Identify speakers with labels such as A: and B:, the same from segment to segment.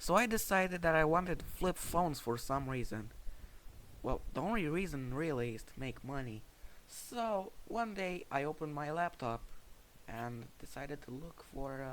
A: So I decided that I wanted to flip phones for some reason. Well, the only reason really is to make money. So one day I opened my laptop and decided to look for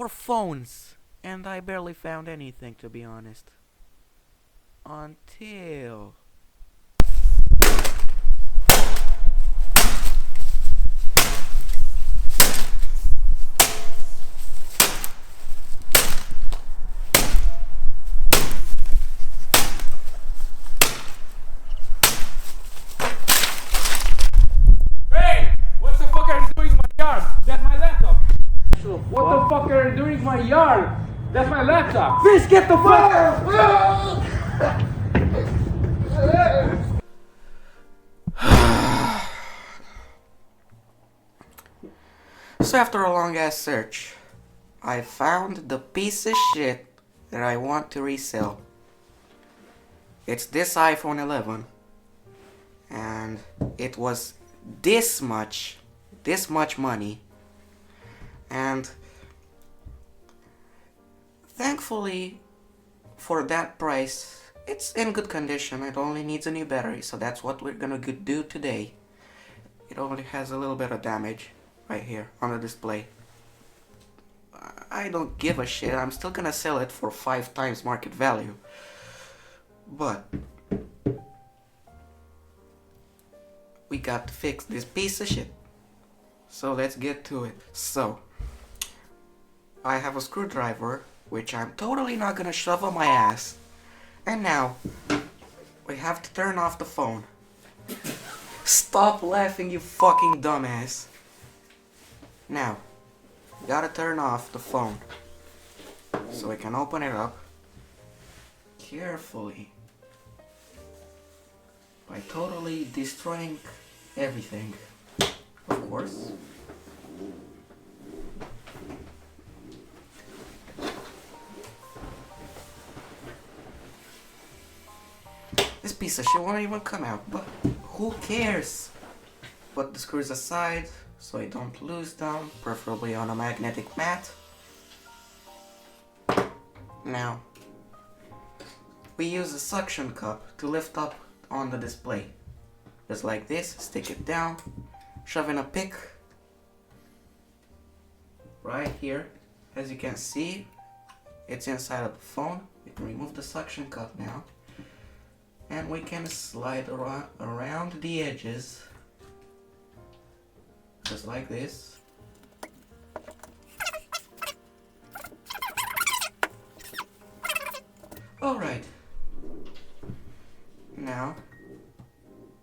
A: phones, and I barely found anything, to be honest. Until
B: Hey! What the fuck are you doing in my yard? That's my laptop. What the fuck are you doing in my yard? That's my laptop. Bitch, get the fuck out!
A: so after a long ass search, I found the piece of shit that I want to resell. It's this iPhone 11, and it was this much money, and thankfully for that price it's in good condition. It only needs a new battery, so that's what we're gonna do today. It only has a little bit of damage right here on the display. I don't give a shit. I'm still gonna sell it for 5 times market value, but we got to fix this piece of shit. So let's get to it. So I have a screwdriver, which I'm totally not gonna shove on my ass. And now we have to turn off the phone. Stop laughing, you fucking dumbass. Now, we gotta turn off the phone so we can open it up carefully by totally destroying everything, of course. This piece of shit won't even come out, but who cares? Put the screws aside so I don't lose them, preferably on a magnetic mat. Now, we use a suction cup to lift up on the display. Just like this, stick it down, shove in a pick right here. As you can see, it's inside of the phone. We can remove the suction cup now, and we can slide around the edges, just like this. Alright, now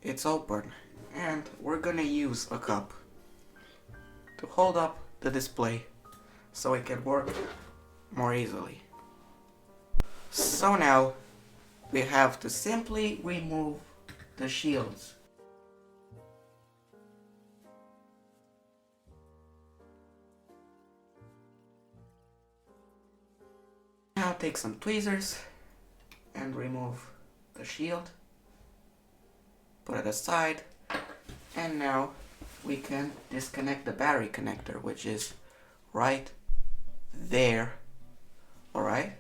A: it's open, and we're gonna use a cup to hold up the display so it can work more easily. So now we have to simply remove the shields. Now take some tweezers and remove the shield. Put it aside, and now we can disconnect the battery connector, which is right there. Alright?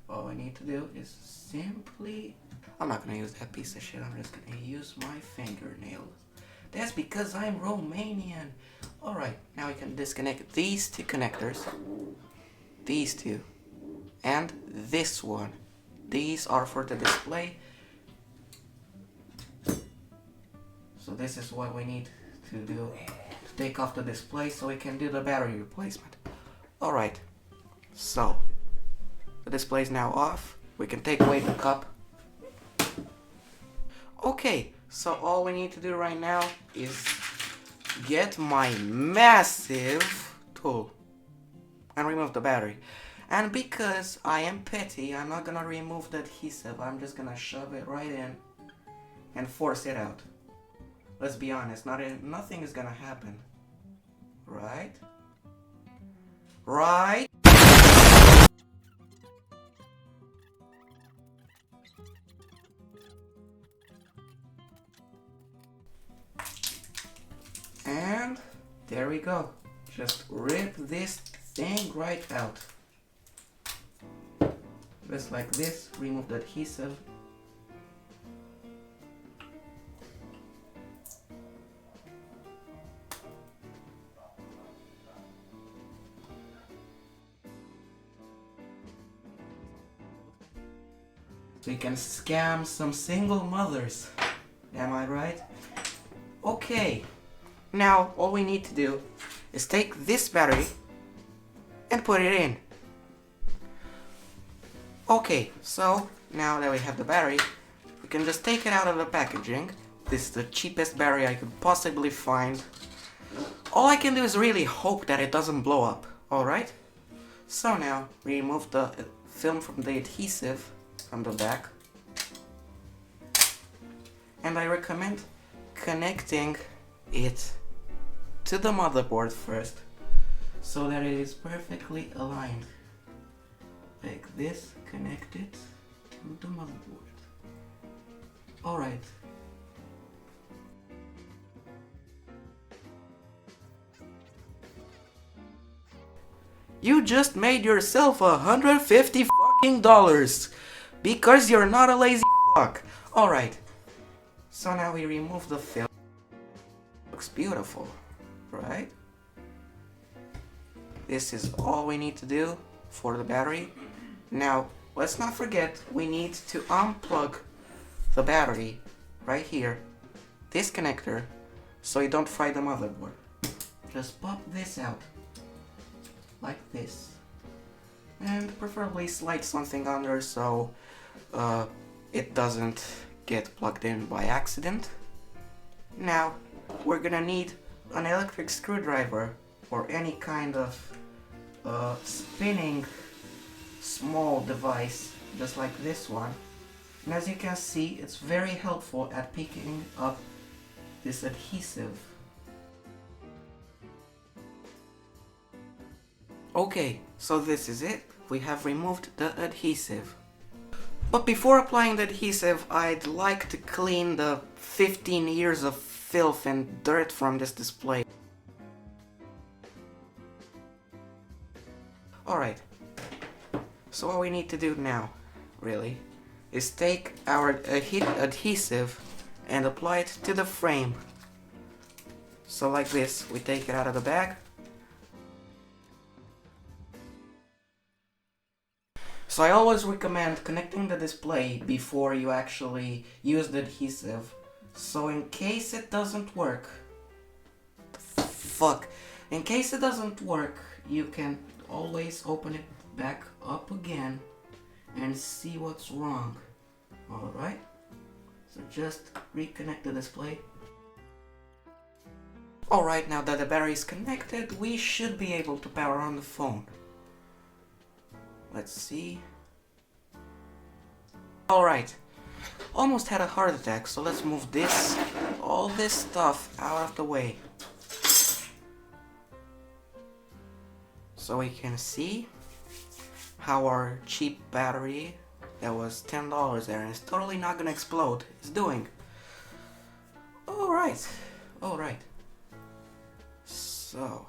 A: All I need to do is simply... I'm not gonna use that piece of shit, I'm just gonna use my fingernail. That's because I'm Romanian. Alright, now we can disconnect these two connectors. These two. And this one. These are for the display. So this is what we need to do to take off the display so we can do the battery replacement. Alright, so the display is now off. We can take away the cup. Okay, so all we need to do right now is get my massive tool and remove the battery. And because I am petty, I'm not gonna remove the adhesive. I'm just gonna shove it right in and force it out. Let's be honest, nothing is gonna happen. Right? Right? And there we go. Just rip this thing right out. just like this, remove the adhesive. So you can scam some single mothers. Am I right? Okay. Now all we need to do is take this battery and put it in. Okay, so now that we have the battery, we can just take it out of the packaging. This is the cheapest battery I could possibly find. All I can do is really hope that it doesn't blow up, alright? So now, we remove the film from the adhesive from the back. And I recommend connecting it to the motherboard first, so that it is perfectly aligned. Like this, connect it to the motherboard. Alright. You just made yourself $150 fucking because you're not a lazy fuck. Alright. So now we remove the film. Looks beautiful, right? This is all we need to do for the battery. Now, let's not forget, we need to unplug the battery right here, this connector, so you don't fry the motherboard. Just pop this out, like this, and preferably slide something under so it doesn't get plugged in by accident. Now, we're gonna need an electric screwdriver or any kind of spinning small device, just like this one. And as you can see, it's very helpful at picking up this adhesive. Okay, so this is it. We have removed the adhesive. But before applying the adhesive, I'd like to clean the 15 years of filth and dirt from this display. Alright, so what we need to do now, really, is take our adhesive and apply it to the frame. So like this, we take it out of the bag. So I always recommend connecting the display before you actually use the adhesive. So in case it doesn't work, in case it doesn't work, you can always open it back up again and see what's wrong. Alright? So just reconnect the display. Alright, now that the battery is connected, we should be able to power on the phone. Let's see. Alright. Almost had a heart attack, so let's move all this stuff out of the way. So we can see how our cheap battery that was $10 there and it's totally not gonna explode is doing. Alright. Alright. So.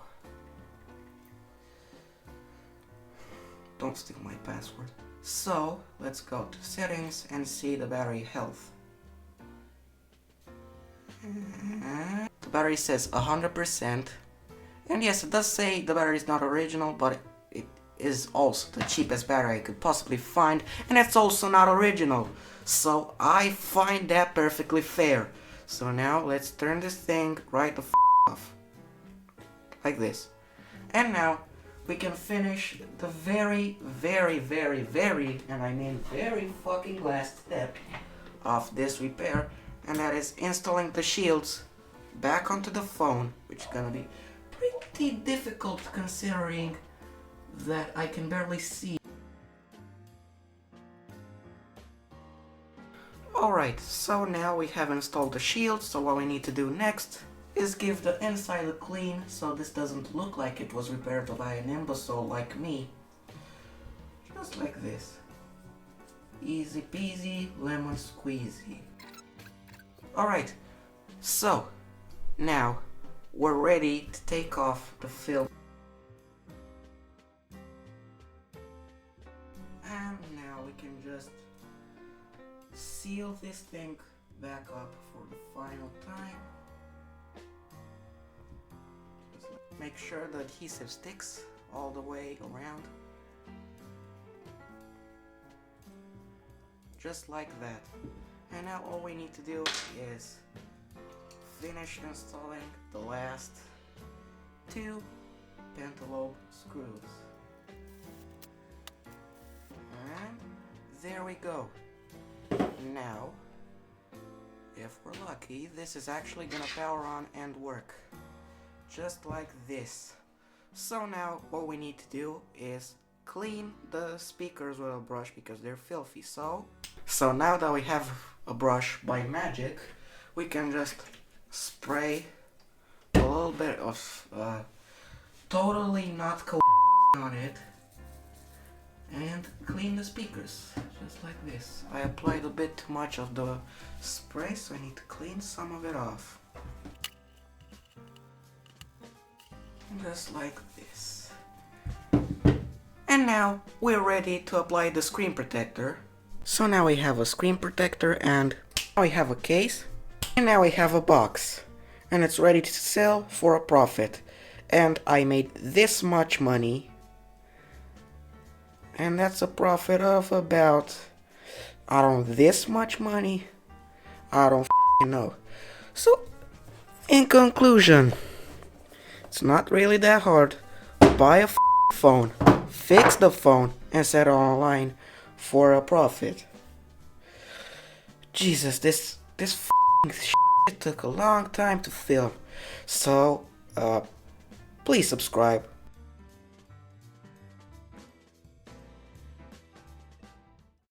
A: Don't steal my password. So, let's go to settings and see the battery health. The battery says 100%. And yes, it does say the battery is not original, but it is also the cheapest battery I could possibly find. And it's also not original. So, I find that perfectly fair. So now, let's turn this thing right the f off. Like this. And now, we can finish the very, and I mean very fucking last step of this repair, and that is installing the shields back onto the phone, which is gonna be pretty difficult considering that I can barely see. Alright, so now we have installed the shield, so what we need to do next is give the inside a clean so this doesn't look like it was repaired by an imbecile like me. Just like this. Easy peasy, lemon squeezy. Alright, so now we're ready to take off the film. And now we can just seal this thing back up for the final time. Just make sure the adhesive sticks all the way around. Just like that. And now all we need to do is finish installing the last 2 pentalobe screws. And there we go. Now, if we're lucky, this is actually gonna power on and work. Just like this. So now what we need to do is clean the speakers with a brush because they're filthy. So now that we have a brush by magic, we can just spray a little bit of totally not on it and clean the speakers just like this. I applied a bit too much of the spray, so I need to clean some of it off. Just like this. And now we're ready to apply the screen protector. So now we have a screen protector, and now we have a case, and now we have a box, and it's ready to sell for a profit. And I made this much money, and that's a profit of about, I don't know, this much money? I don't know. So, in conclusion, it's not really that hard. Buy a phone, fix the phone, and sell it online for a profit. Jesus, this shit took a long time to film. So, please subscribe.